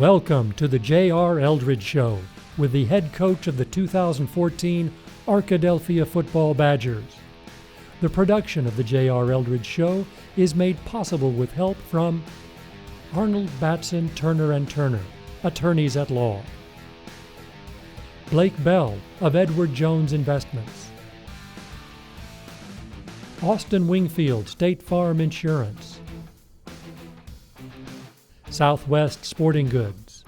Welcome to the J.R. Eldridge Show with the head coach of the 2014 Arkadelphia Football Badgers. The production of the J.R. Eldridge Show is made possible with help from Arnold Batson Turner & Turner, attorneys at law. Blake Bell of Edward Jones Investments. Austin Wingfield State Farm Insurance. Southwest Sporting Goods.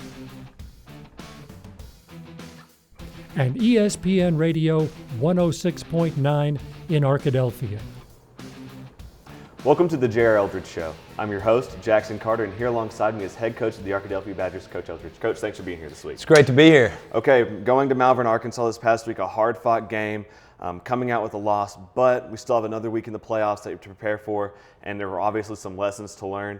And ESPN Radio 106.9 in Arkadelphia. Welcome to the J.R. Eldridge Show. I'm your host, Jackson Carter, and here alongside me is head coach of the Arkadelphia Badgers, Coach Eldridge. Coach, thanks for being here this week. It's great to be here. Okay, going to Malvern, Arkansas this past week, a hard-fought game, coming out with a loss, but we still have another week in the playoffs to prepare for, and there were obviously some lessons to learn.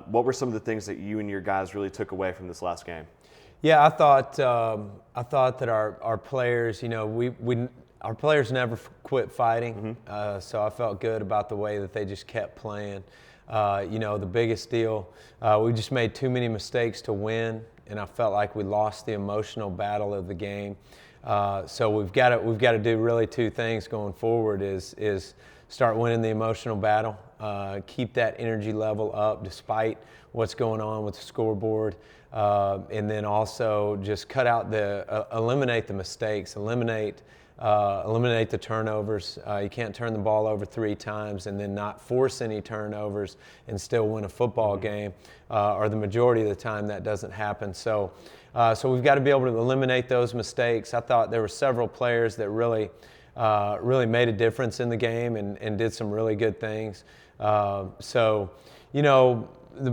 What were some of the things that you and your guys really took away from this last game? Yeah, I thought that our players, our players never quit fighting, so I felt good about the way that they just kept playing. The biggest deal, we just made too many mistakes to win, and I felt like we lost the emotional battle of the game. So we've got to do really two things going forward: is start winning the emotional battle, keep that energy level up despite what's going on with the scoreboard. And then also just eliminate the mistakes, eliminate the turnovers. You can't turn the ball over 3 times and then not force any turnovers and still win a football game, or the majority of the time that doesn't happen. So we've got to be able to eliminate those mistakes. I thought there were several players that really made a difference in the game and did some really good things. The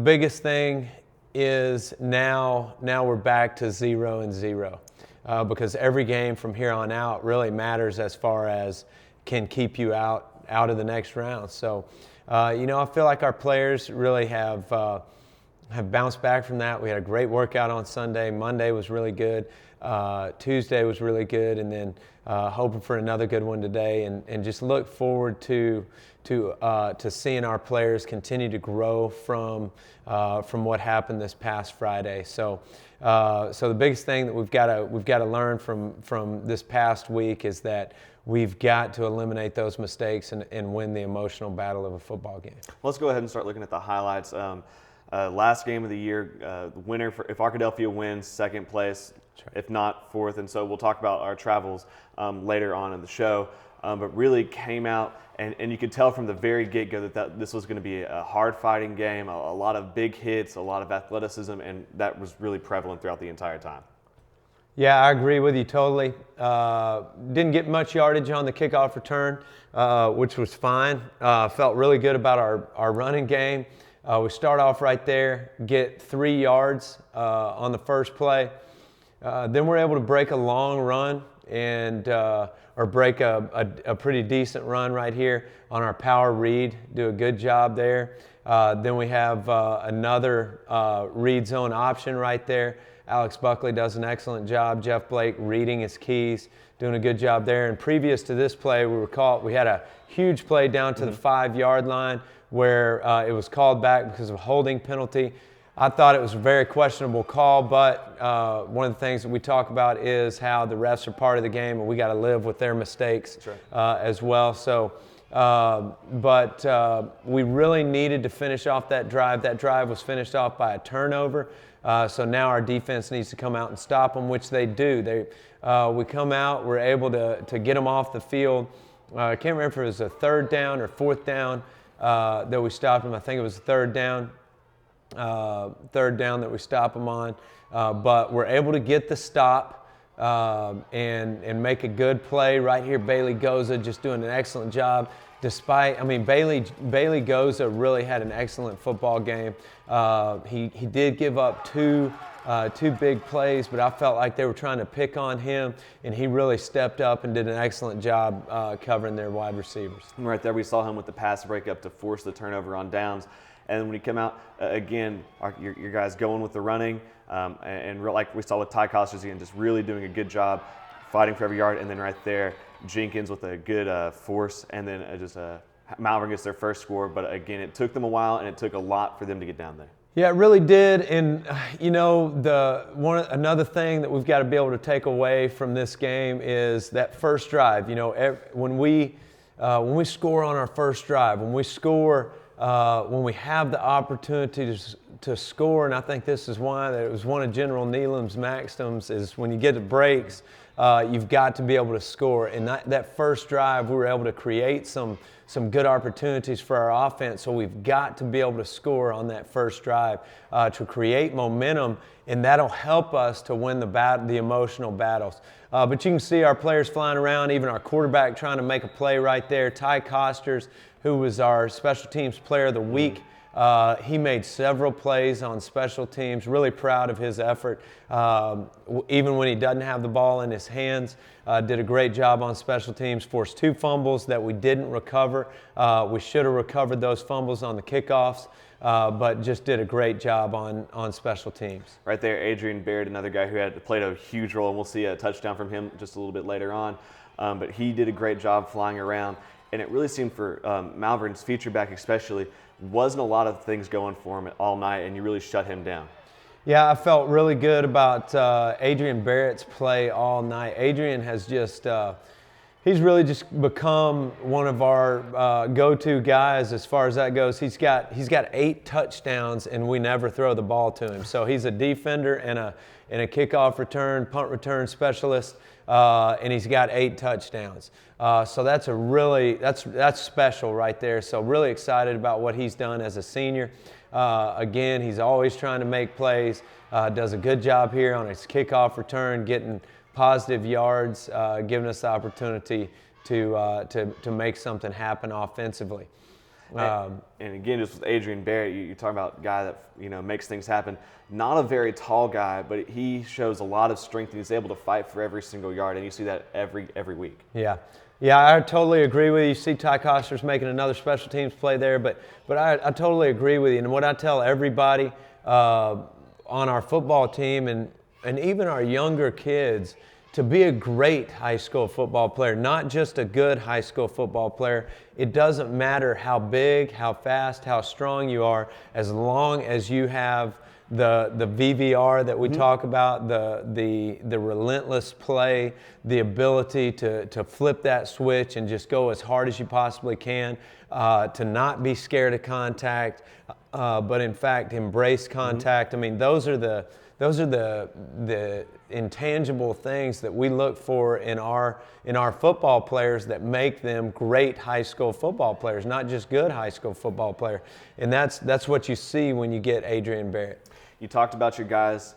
biggest thing is now we're back to 0-0, because every game from here on out really matters as far as can keep you out of the next round. So, I feel like our players really have bounced back from that. We had a great workout on Sunday. Monday was really good. Tuesday was really good, and then hoping for another good one today, and just look forward to seeing our players continue to grow from what happened this past Friday. So the biggest thing that we've got to learn from this past week is that we've got to eliminate those mistakes and win the emotional battle of a football game. Let's go ahead and start looking at the highlights. Last game of the year, winner if Arkadelphia wins, second place, if not fourth. And so we'll talk about our travels later on in the show. But really came out, and you could tell from the very get-go that this was going to be a hard-fighting game, a lot of big hits, a lot of athleticism, and that was really prevalent throughout the entire time. Yeah, I agree with you totally. Didn't get much yardage on the kickoff return, which was fine. Felt really good about our running game. We start off right there, get 3 yards on the first play. Then we're able to break a long run or break a pretty decent run right here on our power read, do a good job there. Then we have another read zone option right there. Alex Buckley does an excellent job. Jeff Blake reading his keys, doing a good job there. And previous to this play, we had a huge play down to the 5-yard line where it was called back because of a holding penalty. I thought it was a very questionable call, but one of the things that we talk about is how the refs are part of the game, and we got to live with their mistakes as well. So, we really needed to finish off that drive. That drive was finished off by a turnover. So now our defense needs to come out and stop them, which they do. We come out, we're able to get them off the field. I can't remember if it was a 3rd down or 4th down that we stopped them. I think it was a 3rd down. 3rd down that we stop them on, but we're able to get the stop and make a good play right here. Bailey Goza just doing an excellent job. Bailey Goza really had an excellent football game. He did give up two big plays, but I felt like they were trying to pick on him, and he really stepped up and did an excellent job covering their wide receivers. Right there, we saw him with the pass breakup to force the turnover on downs. And when he came out, again, your guys going with the running, like we saw with Ty Costers again, just really doing a good job fighting for every yard. And then right there, Jenkins with a good force, and then Malvern gets their first score. But again, it took them a while, and it took a lot for them to get down there. Yeah, it really did. And another thing that we've got to be able to take away from this game is that first drive. When we score on our first drive, when we have the opportunity to score, and I think this is why that it was one of General Neelam's maxims is when you get to breaks, you've got to be able to score. And that first drive, we were able to create some good opportunities for our offense. So we've got to be able to score on that first drive to create momentum, and that'll help us to win the emotional battles. But you can see our players flying around, even our quarterback trying to make a play right there. Ty Costers, who was our special teams player of the week, he made several plays on special teams. Really proud of his effort. Even when he doesn't have the ball in his hands, did a great job on special teams. Forced 2 fumbles that we didn't recover. We should have recovered those fumbles on the kickoffs, but just did a great job on special teams. Right there, Adrian Barrett, another guy who had played a huge role, and we'll see a touchdown from him just a little bit later on. But he did a great job flying around, and it really seemed for Malvern's feature back especially, wasn't a lot of things going for him all night, and you really shut him down. Yeah, I felt really good about Adrian Barrett's play all night. Adrian has just, he's really just become one of our go-to guys as far as that goes. He's got 8 touchdowns, and we never throw the ball to him. So he's a defender and a kickoff return, punt return specialist, and he's got 8 touchdowns. So that's special right there. So really excited about what he's done as a senior. Again, he's always trying to make plays, does a good job here on his kickoff return, getting positive yards, giving us the opportunity to make something happen offensively. And again, just with Adrian Barrett, you talk about a guy that makes things happen. Not a very tall guy, but he shows a lot of strength, and he's able to fight for every single yard, and you see that every week. Yeah, I totally agree with you. You see Ty Costers making another special teams play there, but I totally agree with you. And what I tell everybody on our football team and even our younger kids, to be a great high school football player, not just a good high school football player. It doesn't matter how big, how fast, how strong you are, as long as you have the VVR that we talk about, the relentless play, the ability to flip that switch and just go as hard as you possibly can, to not be scared of contact, but in fact embrace contact. I mean, those are the intangible things that we look for in our football players that make them great high school football players, not just good high school football player. And that's what you see when you get Adrian Barrett. You talked about your guys,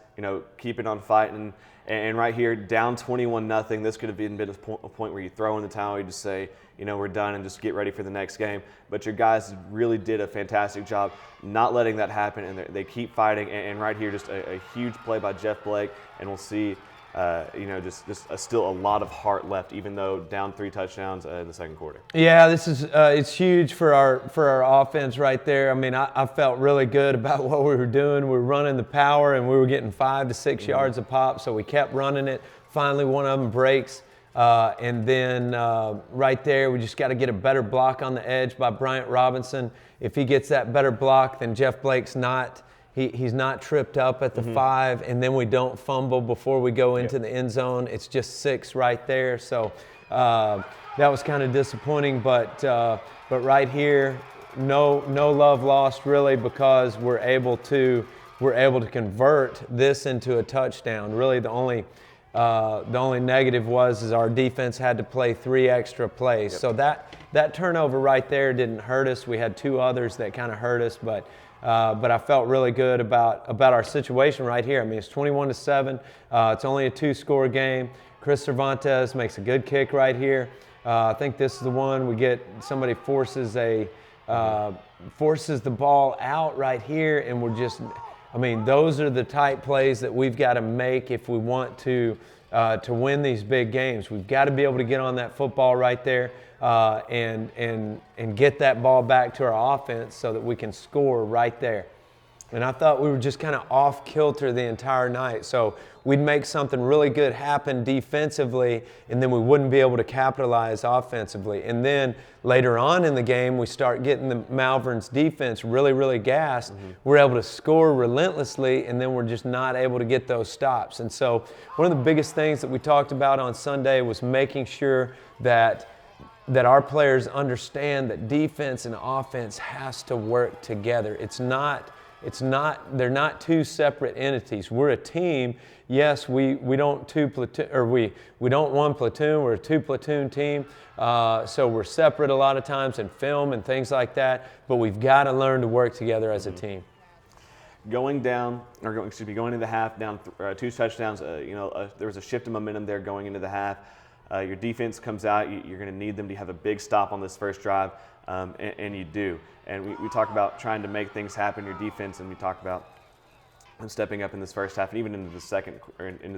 keeping on fighting, and right here, down 21-0. This could have been a point where you throw in the towel, you just say, we're done, and just get ready for the next game. But your guys really did a fantastic job not letting that happen, and they keep fighting. And right here, just a huge play by Jeff Blake, and we'll see, still a lot of heart left, even though down 3 touchdowns in the second quarter. Yeah, this is it's huge for our offense right there. I mean, I felt really good about what we were doing. We were running the power, and we were getting 5 to 6 yards a pop, so we kept running it. Finally, one of them breaks. And then right there, we just got to get a better block on the edge by Bryant Robinson. If he gets that better block, then Jeff Blake's he's not tripped up at the 5, and then we don't fumble before we go into the end zone. It's just 6 right there. So that was kind of disappointing, but right here, no love lost really, because we're able to convert this into a touchdown. Really, the only negative is our defense had to play 3 extra plays. Yep. So that turnover right there didn't hurt us. We had 2 others that kind of hurt us, but I felt really good about our situation right here. I mean, it's 21-7. It's only a 2-score game. Chris Cervantes makes a good kick right here. I think this is the one we get. Somebody forces the ball out right here, and we're just. I mean, those are the type plays that we've got to make if we want to win these big games. We've got to be able to get on that football right there and get that ball back to our offense so that we can score right there. And I thought we were just kind of off kilter the entire night. So we'd make something really good happen defensively, and then we wouldn't be able to capitalize offensively. And then later on in the game, we start getting the Malvern's defense really, really gassed. We're able to score relentlessly, and then we're just not able to get those stops. And so one of the biggest things that we talked about on Sunday was making sure that our players understand that defense and offense has to work together. They're not two separate entities. We're a team. Yes, we don't we don't one platoon. We're a two platoon team. So we're separate a lot of times in film and things like that. But we've got to learn to work together as a team. Going into the half, down 2 touchdowns. There was a shift in momentum there going into the half. Your defense comes out. You're going to need them to have a big stop on this first drive, and you do. And we talk about trying to make things happen, your defense, and we talk about stepping up in this first half and even into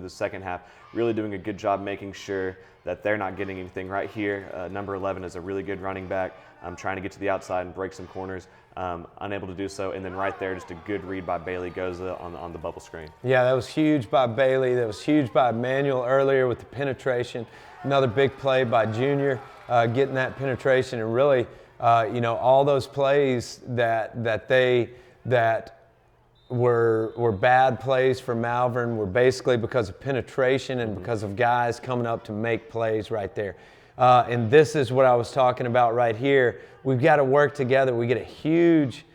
the second half, really doing a good job making sure that they're not getting anything right here. Number 11 is a really good running back, trying to get to the outside and break some corners, unable to do so. And then right there, just a good read by Bailey Goza on the bubble screen. Yeah, that was huge by Bailey. That was huge by Emmanuel earlier with the penetration. Another big play by Junior, getting that penetration, and really, all those plays that were bad plays for Malvern were basically because of penetration and because of guys coming up to make plays right there. And this is what I was talking about right here. We've got to work together. We get a huge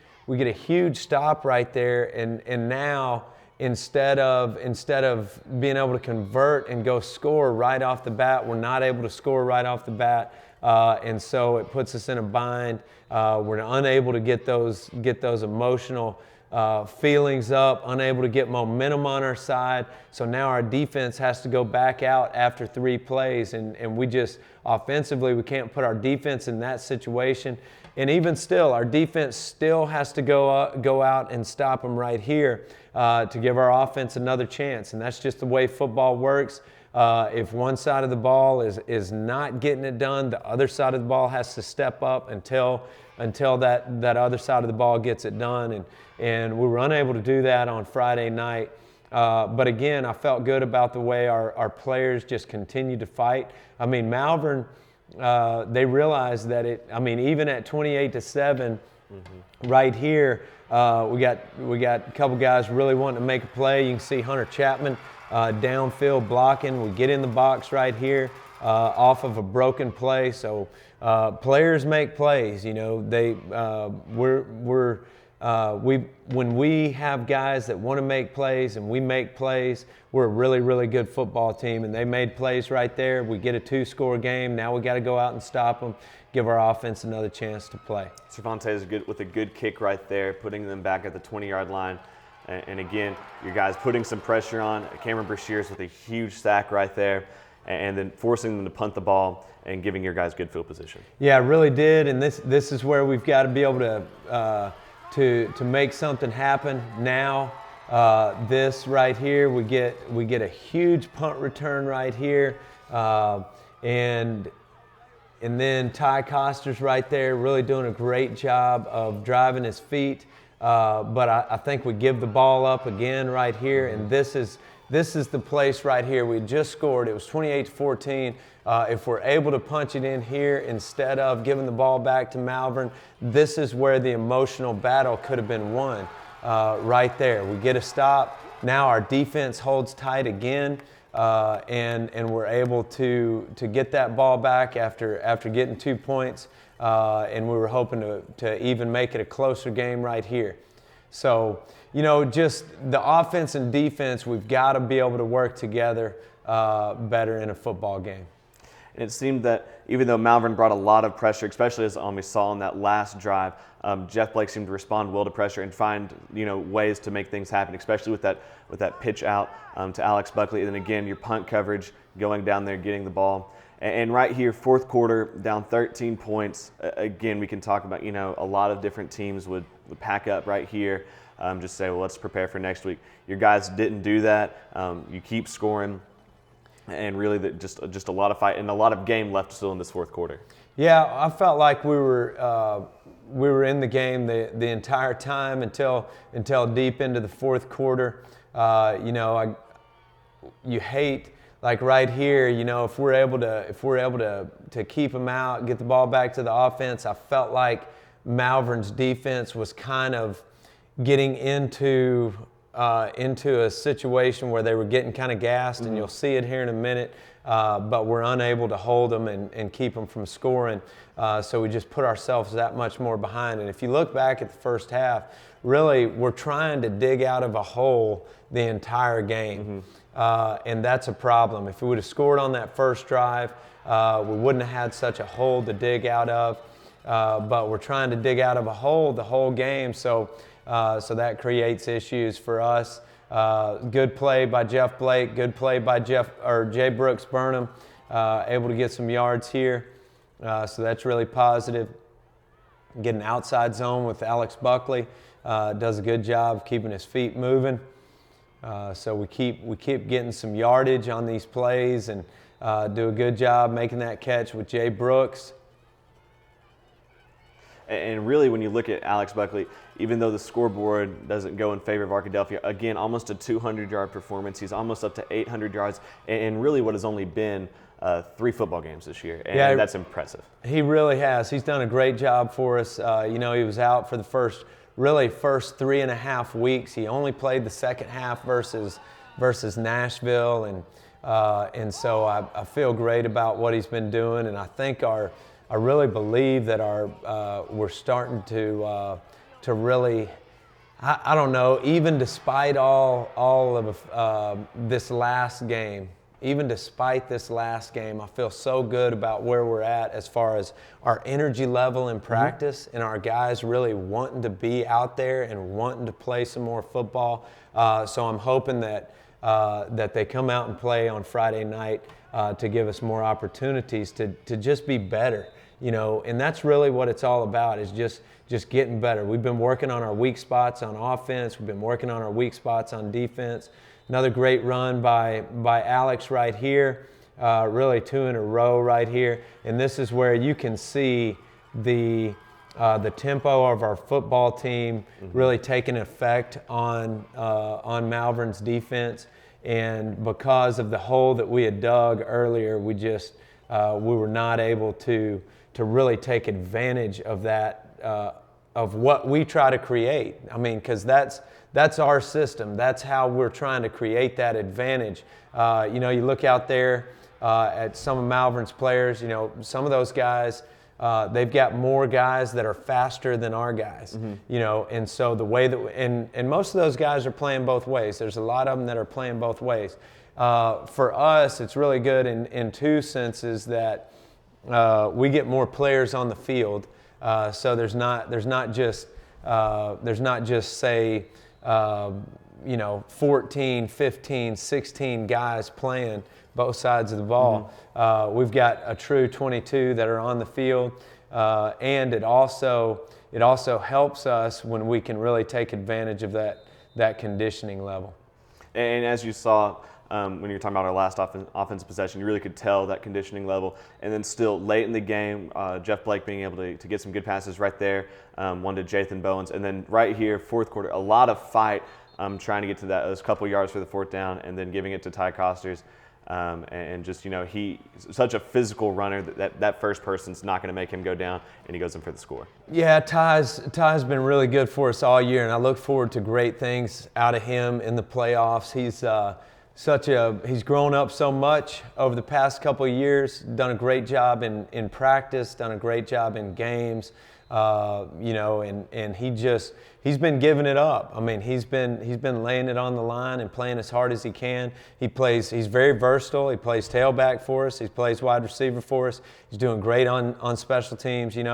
stop right there, and now instead of being able to convert and go score right off the bat, we're not able to score right off the bat, and so it puts us in a bind. We're unable to get those emotional feelings up, unable to get momentum on our side. So now our defense has to go back out after 3 plays, and we just offensively, we can't put our defense in that situation. And even still, our defense still has to go out and stop them right here to give our offense another chance. And that's just the way football works. If one side of the ball is not getting it done, the other side of the ball has to step up until that other side of the ball gets it done. And we were unable to do that on Friday night. But again, I felt good about the way our players just continued to fight. I mean, Malvern, they realized that even at 28-7, right here, we got a couple guys really wanting to make a play. You can see Hunter Chapman downfield blocking. We get in the box right here off of a broken play. So players make plays. When we have guys that want to make plays and we make plays, we're a really, really good football team. And they made plays right there. We get a 2-score game. Now we got to go out and stop them, give our offense another chance to play. Cervantes is good with a good kick right there, putting them back at the 20-yard line. And again, your guys putting some pressure on. Cameron Brashears with a huge sack right there, and then forcing them to punt the ball and giving your guys good field position. Yeah, it really did. And this is where we've got to be able to make something happen now. This right here, we get a huge punt return right here, and then Ty Coster's right there, really doing a great job of driving his feet. But I think we give the ball up again right here, and this is the place right here. We just scored. It was 28-14. If we're able to punch it in here instead of giving the ball back to Malvern, this is where the emotional battle could have been won right there. We get a stop. Now our defense holds tight again, and we're able to get that ball back after getting 2 points, and we were hoping to even make it a closer game right here. So, just the offense and defense, we've got to be able to work together better in a football game. And it seemed that even though Malvern brought a lot of pressure, especially as we saw on that last drive, Jeff Blake seemed to respond well to pressure and find ways to make things happen, especially with that pitch out to Alex Buckley. And then again, your punt coverage, going down there, getting the ball. And right here, fourth quarter, down 13 points. Again, we can talk about, a lot of different teams would pack up right here, just say, well, let's prepare for next week. Your guys didn't do that. You keep scoring. And really, just a lot of fight and a lot of game left still in this fourth quarter. Yeah, I felt like we were we were in the game the entire time until deep into the fourth quarter. You hate, like right here, if we're able to keep them out, get the ball back to the offense. I felt like Malvern's defense was kind of getting into a situation where they were getting kind of gassed, and you'll see it here in a minute. But we're unable to hold them and keep them from scoring. So we just put ourselves that much more behind. And if you look back at the first half, really we're trying to dig out of a hole the entire game. And that's a problem. If we would have scored on that first drive, we wouldn't have had such a hole to dig out of. But we're trying to dig out of a hole the whole game. So that creates issues for us. Good play by Jeff Blake. Good play by Jay Brooks Burnham. Able to get some yards here. So that's really positive. Get an outside zone with Alex Buckley. Does a good job of keeping his feet moving. So we keep getting some yardage on these plays and do a good job making that catch with Jay Brooks. And really, when you look at Alex Buckley, even though the scoreboard doesn't go in favor of Arkadelphia, again, almost a 200-yard performance. He's almost up to 800 yards, and really what has only been 3 football games this year, and that's impressive. He really has. He's done a great job for us. He was out for the first 3.5 weeks. He only played the second half versus Nashville, and so I feel great about what he's been doing, and I really believe that we're starting to really, I don't know, even despite all of this last game, I feel so good about where we're at as far as our energy level in practice and our guys really wanting to be out there and wanting to play some more football. So I'm hoping that they come out and play on Friday night to give us more opportunities to just be better. And that's really what it's all about, is just getting better. We've been working on our weak spots on offense. We've been working on our weak spots on defense. Another great run by Alex right here, really 2 in a row right here. And this is where you can see the tempo of our football team really taking effect on Malvern's defense. And because of the hole that we had dug earlier, we were not able to really take advantage of that, of what we try to create. I mean, because that's our system. That's how we're trying to create that advantage. You look out there at some of Malvern's players, some of those guys, they've got more guys that are faster than our guys, and so the way that, and most of those guys are playing both ways. There's a lot of them that are playing both ways. For us, it's really good in 2 senses, that we get more players on the field. So there's not just say 14, 15, 16 guys playing both sides of the ball. We've got a true 22 that are on the field, and it also helps us when we can really take advantage of that conditioning level. And as you saw, when you were talking about our last offensive possession, you really could tell that conditioning level. And then still late in the game, Jeff Blake being able to get some good passes right there, one to Jathan Bowens. And then right here, fourth quarter, a lot of fight trying to get to those couple yards for the 4th down, and then giving it to Ty Costers. And just, he's such a physical runner that first person's not going to make him go down, and he goes in for the score. Yeah, Ty's been really good for us all year, and I look forward to great things out of him in the playoffs. He's grown up so much over the past couple of years, done a great job in practice, done a great job in games, and he's been giving it up. I mean, he's been laying it on the line and playing as hard as he can. He's very versatile. He plays tailback for us. He plays wide receiver for us. He's doing great on special teams, and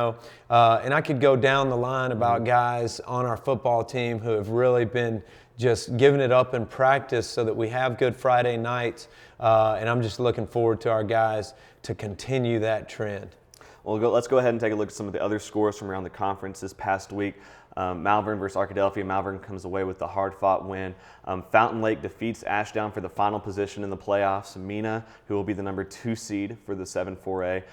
I could go down the line about guys on our football team who have really been just giving it up in practice so that we have good Friday nights, and I'm just looking forward to our guys to continue that trend. Well, let's go ahead and take a look at some of the other scores from around the conference this past week. Malvern versus Arkadelphia. Malvern comes away with the hard-fought win. Fountain Lake defeats Ashdown for the final position in the playoffs. Mina, who will be the number 2 seed for the 7-4A.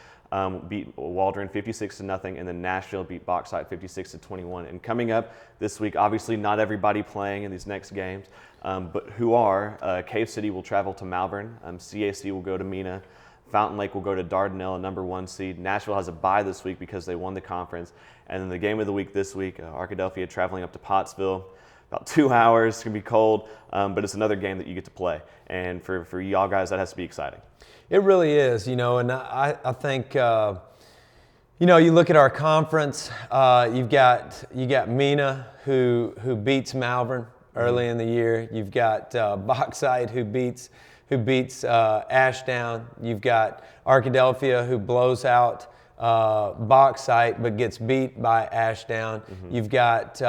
beat Waldron 56-0, and then Nashville beat Bauxite 56-21. And coming up this week, obviously not everybody playing in these next games, but who are, Cave City will travel to Malvern, CAC will go to Mina, Fountain Lake will go to Dardanelle, a number 1 seed. Nashville has a bye this week because they won the conference. And then the game of the week this week, Arkadelphia traveling up to Pottsville. About 2 hours, it's going to be cold, but it's another game that you get to play. And for y'all guys, that has to be exciting. It really is, and I think, you look at our conference, you've got Mina who beats Malvern early in the year. You've got Bauxite who beats Ashdown. You've got Arkadelphia who blows out Bauxite but gets beat by Ashdown. You've got,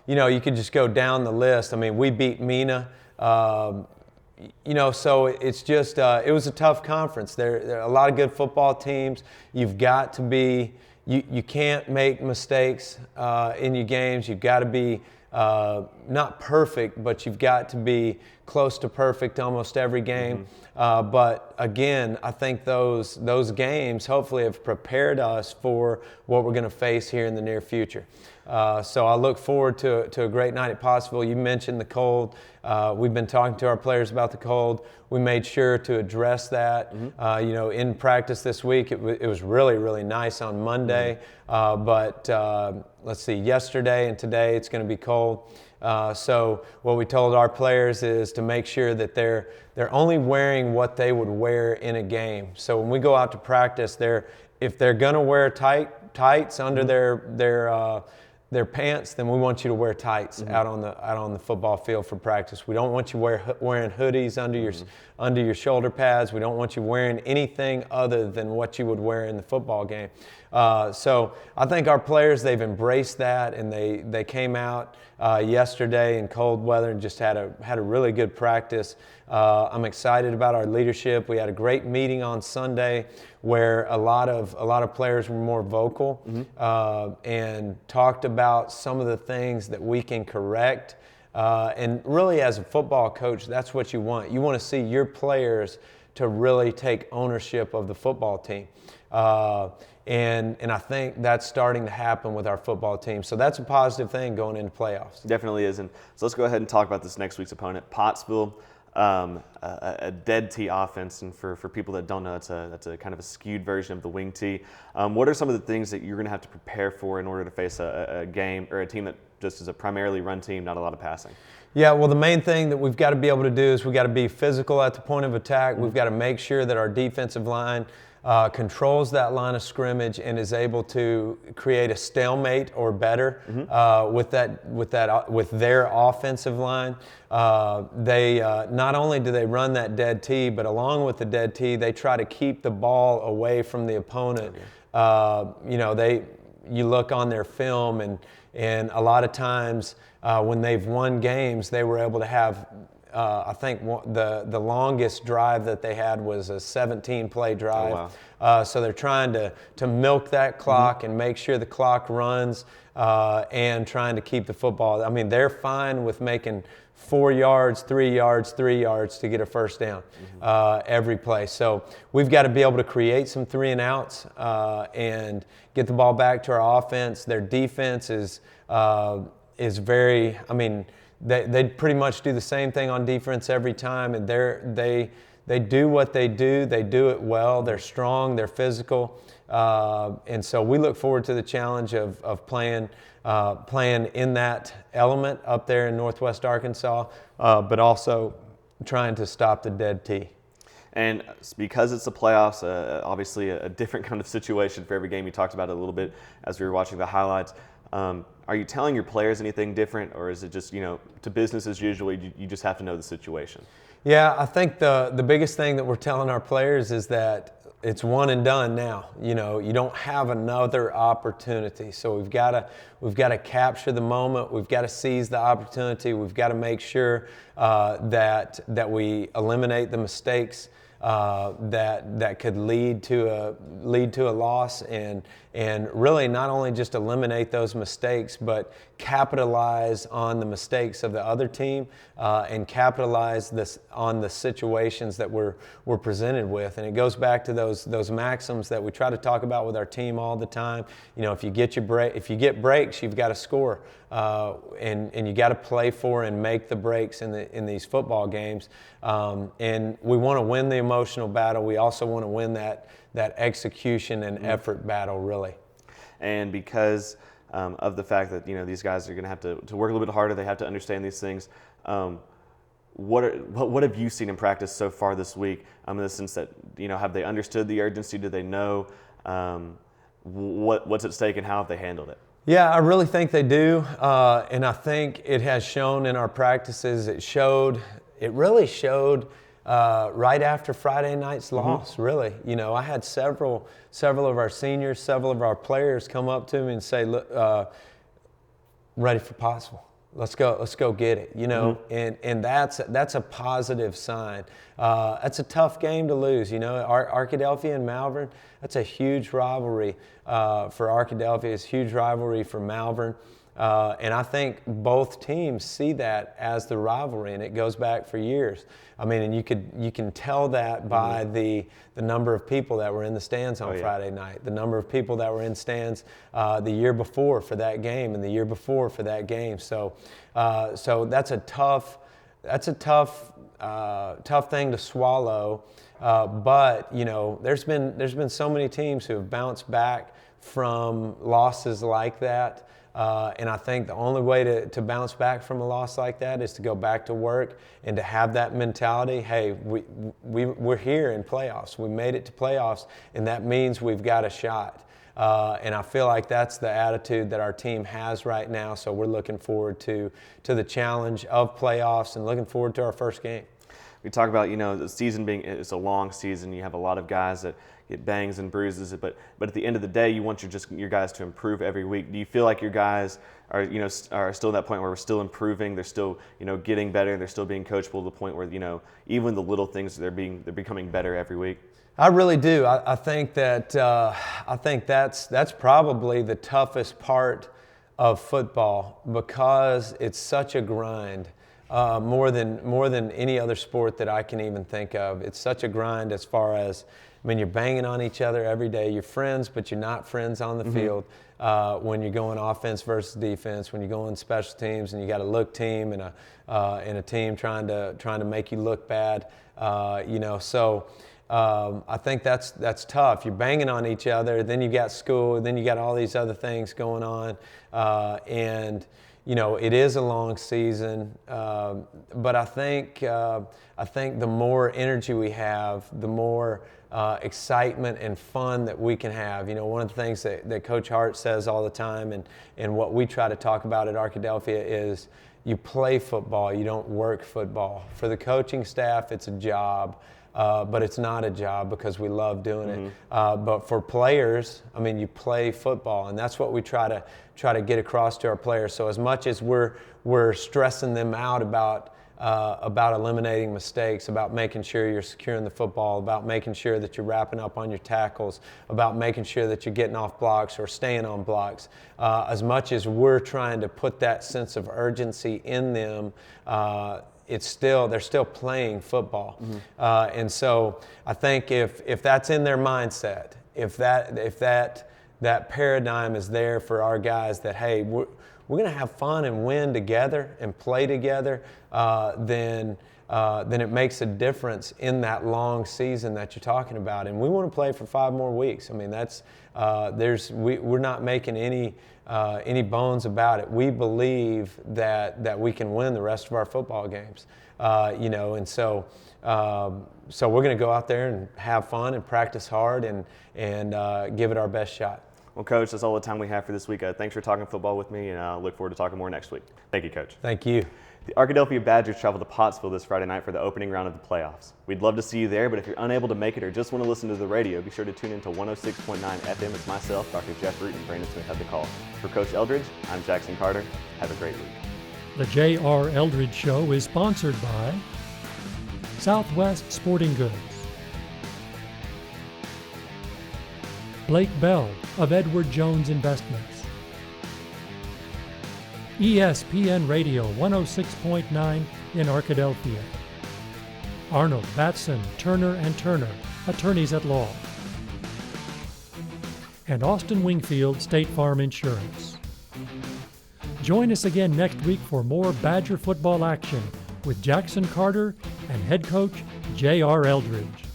you could just go down the list. I mean, we beat Mina. So it's just, it was a tough conference. There are a lot of good football teams. You've got to be, you can't make mistakes in your games. You've got to be not perfect, but you've got to be close to perfect almost every game. But again, I think those games hopefully have prepared us for what we're going to face here in the near future. So I look forward to a great night at Pottsville. You mentioned the cold. We've been talking to our players about the cold. We made sure to address that. In practice this week, it was really, really nice on Monday. But let's see, yesterday and today it's going to be cold. So what we told our players is to make sure that they're only wearing what they would wear in a game. So when we go out to practice, if they're going to wear tights under their pants, then we want you to wear tights out on the football field for practice. We don't want you wearing hoodies under your shoulder pads. We don't want you wearing anything other than what you would wear in the football game. So I think our players, they've embraced that, and they came out yesterday in cold weather and just had a really good practice. I'm excited about our leadership. We had a great meeting on Sunday where a lot of players were more vocal and talked about some of the things that we can correct. And really, as a football coach, that's what you want. You want to see your players to really take ownership of the football team. And I think that's starting to happen with our football team. So that's a positive thing going into playoffs. Definitely is. And so let's go ahead and talk about this next week's opponent, Pottsville. A dead tee offense, and for people that don't know, that's a kind of a skewed version of the wing tee. What are some of the things that you're going to have to prepare for in order to face a game or a team that just is a primarily run team, not a lot of passing? Yeah, well, the main thing that we've got to be able to do is we've got to be physical at the point of attack. We've got to make sure that our defensive line controls that line of scrimmage and is able to create a stalemate or better with their offensive line. They not only do they run that dead tee, but along with the dead tee, they try to keep the ball away from the opponent. You look on their film, and a lot of times when they've won games, they were able to have. I think the longest drive that they had was a 17-play drive. Oh, wow. So they're trying to milk that clock and make sure the clock runs and trying to keep the football. I mean, they're fine with making 4 yards, 3 yards, 3 yards to get a first down every play. So we've got to be able to create some 3 and outs and get the ball back to our offense. Their defense is very, They pretty much do the same thing on defense every time, and they do what they do. They do it well. They're strong. They're physical, and so we look forward to the challenge of playing in that element up there in Northwest Arkansas, but also trying to stop the dead tee. And because it's the playoffs, obviously a different kind of situation for every game. You talked about it a little bit as we were watching the highlights. Are you telling your players anything different, or is it just, to business as usual, you just have to know the situation? Yeah, I think the biggest thing that we're telling our players is that it's one and done now. You don't have another opportunity. So we've got to capture the moment. We've got to seize the opportunity. We've got to make sure that we eliminate the mistakes that could lead to a loss, and really not only just eliminate those mistakes, but capitalize on the mistakes of the other team, and capitalize on the situations that we're presented with. And it goes back to those maxims that we try to talk about with our team all the time. You know, if you get breaks, you've got to score, and you got to play for and make the breaks in these football games. And we want to win the emotional battle. We also want to win that execution and effort battle, really. And because of the fact that these guys are going to have to work a little bit harder, they have to understand these things. What have you seen in practice so far this week? In the sense that have they understood the urgency? Do they know what's at stake and how have they handled it? Yeah, I really think they do, and I think it has shown in our practices. It really showed right after Friday night's loss. Really, I had several of our seniors, several of our players come up to me and say, "Look, ready for Pottsville. Let's go get it." And that's a positive sign. That's a tough game to lose. Arkadelphia and Malvern. That's a huge rivalry for Arkadelphia. It's a huge rivalry for Malvern. And I think both teams see that as the rivalry, and it goes back for years. I mean, and you can tell that by the number of people that were in the stands on Friday night, the number of people that were in stands the year before for that game, and the year before for that game. So that's a tough thing to swallow. But there's been so many teams who have bounced back from losses like that. And I think the only way to bounce back from a loss like that is to go back to work and to have that mentality. Hey, we're here in playoffs. We made it to playoffs, and that means we've got a shot. And I feel like that's the attitude that our team has right now. So we're looking forward to the challenge of playoffs and looking forward to our first game. We talk about the season it's a long season. You have a lot of guys that get bangs and bruises, but at the end of the day, you want your guys to improve every week. Do you feel like your guys are still at that point where we're still improving? They're still getting better. They're still being coachable to the point where even the little things they're becoming better every week. I really do. I think that that's probably the toughest part of football, because it's such a grind. More than any other sport that I can even think of. It's such a grind as far as, you're banging on each other every day. You're friends, but you're not friends on the field. When you're going offense versus defense, when you're going special teams, and you got a look team and a team trying to make you look bad. So I think that's tough. You're banging on each other. Then you got school. Then you got all these other things going on, and it is a long season, but I think the more energy we have, the more excitement and fun that we can have. One of the things that Coach Hart says all the time, and what we try to talk about at Arkadelphia, is you play football, you don't work football. For the coaching staff, it's a job. But it's not a job because we love doing it. But for players, you play football, and that's what we try to get across to our players. So as much as we're stressing them out about eliminating mistakes, about making sure you're securing the football, about making sure that you're wrapping up on your tackles, about making sure that you're getting off blocks or staying on blocks, as much as we're trying to put that sense of urgency in them, they're still playing football. And so I think if that's in their mindset, if that paradigm is there for our guys, that hey, we're going to have fun and win together and play together, then it makes a difference in that long season that you're talking about. And we want to play for 5 more weeks. That's we're not making any bones about it. We believe that we can win the rest of our football games, and so we're going to go out there and have fun and practice hard and give it our best shot. Well, Coach, that's all the time we have for this week. Thanks for talking football with me, and I look forward to talking more next week. Thank you, Coach. Thank you. The Arkadelphia Badgers travel to Pottsville this Friday night for the opening round of the playoffs. We'd love to see you there, but if you're unable to make it or just want to listen to the radio, be sure to tune in to 106.9 FM. It's myself, Dr. Jeff Root, and Brandon Smith at the call. For Coach Eldridge, I'm Jackson Carter. Have a great week. The J.R. Eldridge Show is sponsored by Southwest Sporting Goods, Blake Bell of Edward Jones Investments. ESPN Radio 106.9 in Arkadelphia. Arnold, Batson, Turner & Turner, attorneys at law. And Austin Wingfield, State Farm Insurance. Join us again next week for more Badger football action with Jackson Carter and head coach J.R. Eldridge.